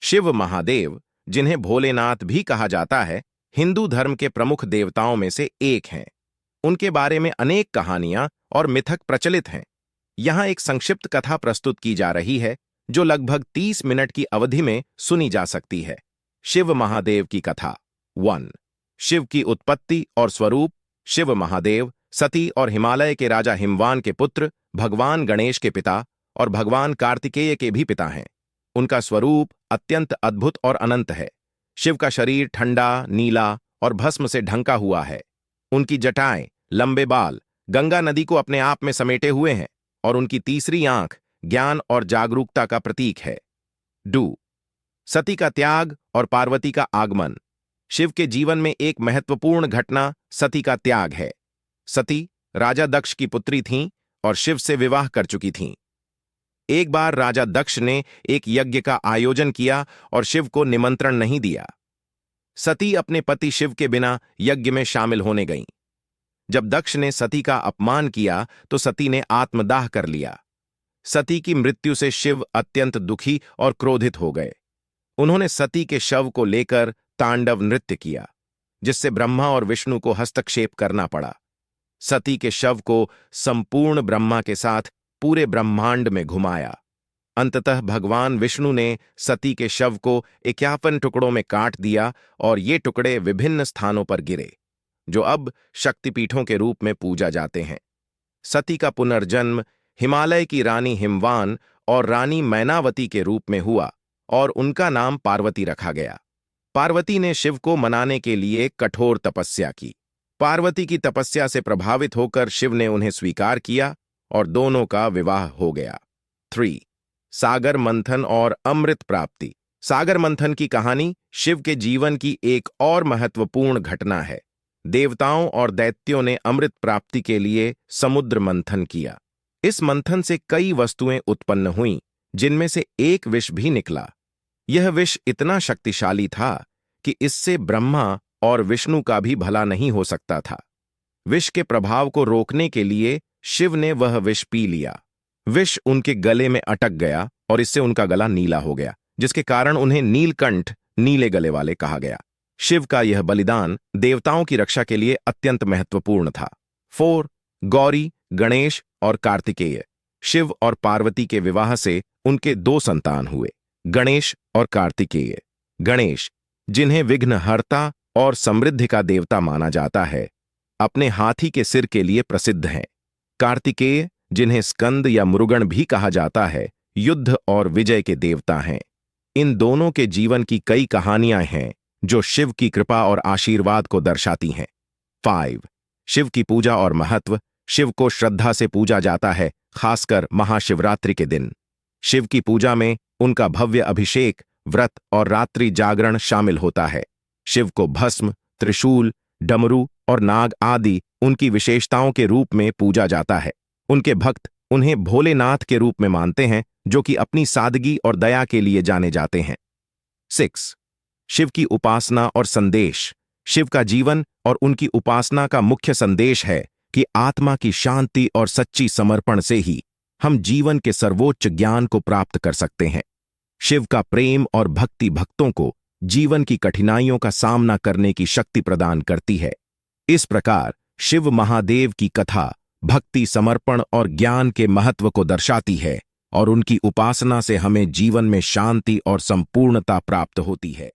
शिव महादेव, जिन्हें भोलेनाथ भी कहा जाता है, हिंदू धर्म के प्रमुख देवताओं में से एक हैं। उनके बारे में अनेक कहानियां और मिथक प्रचलित हैं। यहां एक संक्षिप्त कथा प्रस्तुत की जा रही है जो लगभग 30 मिनट की अवधि में सुनी जा सकती है। शिव महादेव की कथा। 1। शिव की उत्पत्ति और स्वरूप। शिव महादेव सती और हिमालय के राजा हिमवान के पुत्र, भगवान गणेश के पिता और भगवान कार्तिकेय के भी पिता हैं। उनका स्वरूप अत्यंत अद्भुत और अनंत है। शिव का शरीर ठंडा, नीला और भस्म से ढंका हुआ है। उनकी जटाएं, लंबे बाल गंगा नदी को अपने आप में समेटे हुए हैं और उनकी तीसरी आंख ज्ञान और जागरूकता का प्रतीक है। 2। सती का त्याग और पार्वती का आगमन। शिव के जीवन में एक महत्वपूर्ण घटना सती का त्याग है। सती राजा दक्ष की पुत्री थीं और शिव से विवाह कर चुकी थीं। एक बार राजा दक्ष ने एक यज्ञ का आयोजन किया और शिव को निमंत्रण नहीं दिया। सती अपने पति शिव के बिना यज्ञ में शामिल होने गईं। जब दक्ष ने सती का अपमान किया तो सती ने आत्मदाह कर लिया। सती की मृत्यु से शिव अत्यंत दुखी और क्रोधित हो गए। उन्होंने सती के शव को लेकर तांडव नृत्य किया, जिससे ब्रह्मा और विष्णु को हस्तक्षेप करना पड़ा। सती के शव को संपूर्ण ब्रह्मा के साथ पूरे ब्रह्मांड में घुमाया। अंततः भगवान विष्णु ने सती के शव को 51 टुकड़ों में काट दिया और ये टुकड़े विभिन्न स्थानों पर गिरे, जो अब शक्तिपीठों के रूप में पूजा जाते हैं। सती का पुनर्जन्म हिमालय की रानी हिमवान और रानी मैनावती के रूप में हुआ और उनका नाम पार्वती रखा गया। पार्वती ने शिव को मनाने के लिए कठोर तपस्या की। पार्वती की तपस्या से प्रभावित होकर शिव ने उन्हें स्वीकार किया और दोनों का विवाह हो गया। 3। सागर मंथन और अमृत प्राप्ति। सागर मंथन की कहानी शिव के जीवन की एक और महत्वपूर्ण घटना है। देवताओं और दैत्यों ने अमृत प्राप्ति के लिए समुद्र मंथन किया। इस मंथन से कई वस्तुएं उत्पन्न हुईं, जिनमें से एक विष भी निकला। यह विष इतना शक्तिशाली था कि इससे ब्रह्मा और विष्णु का भी भला नहीं हो सकता था। विष के प्रभाव को रोकने के लिए शिव ने वह विष पी लिया। विष उनके गले में अटक गया और इससे उनका गला नीला हो गया, जिसके कारण उन्हें नीलकंठ, नीले गले वाले कहा गया। शिव का यह बलिदान देवताओं की रक्षा के लिए अत्यंत महत्वपूर्ण था। 4। गौरी, गणेश और कार्तिकेय। शिव और पार्वती के विवाह से उनके 2 संतान हुए, गणेश और कार्तिकेय। गणेश, जिन्हें विघ्नहर्ता और समृद्धि का देवता माना जाता है, अपने हाथी के सिर के लिए प्रसिद्ध हैं। कार्तिकेय, जिन्हें स्कंद या मुरुगन भी कहा जाता है, युद्ध और विजय के देवता हैं। इन दोनों के जीवन की कई कहानियां हैं जो शिव की कृपा और आशीर्वाद को दर्शाती हैं। 5। शिव की पूजा और महत्व। शिव को श्रद्धा से पूजा जाता है, खासकर महाशिवरात्रि के दिन। शिव की पूजा में उनका भव्य अभिषेक, व्रत और रात्रि जागरण शामिल होता है। शिव को भस्म, त्रिशूल, डमरू और नाग आदि उनकी विशेषताओं के रूप में पूजा जाता है। उनके भक्त उन्हें भोलेनाथ के रूप में मानते हैं, जो कि अपनी सादगी और दया के लिए जाने जाते हैं। 6। शिव की उपासना और संदेश। शिव का जीवन और उनकी उपासना का मुख्य संदेश है कि आत्मा की शांति और सच्ची समर्पण से ही हम जीवन के सर्वोच्च ज्ञान को प्राप्त कर सकते हैं। शिव का प्रेम और भक्ति भक्तों को जीवन की कठिनाइयों का सामना करने की शक्ति प्रदान करती है। इस प्रकार शिव महादेव की कथा भक्ति, समर्पण और ज्ञान के महत्व को दर्शाती है और उनकी उपासना से हमें जीवन में शांति और संपूर्णता प्राप्त होती है।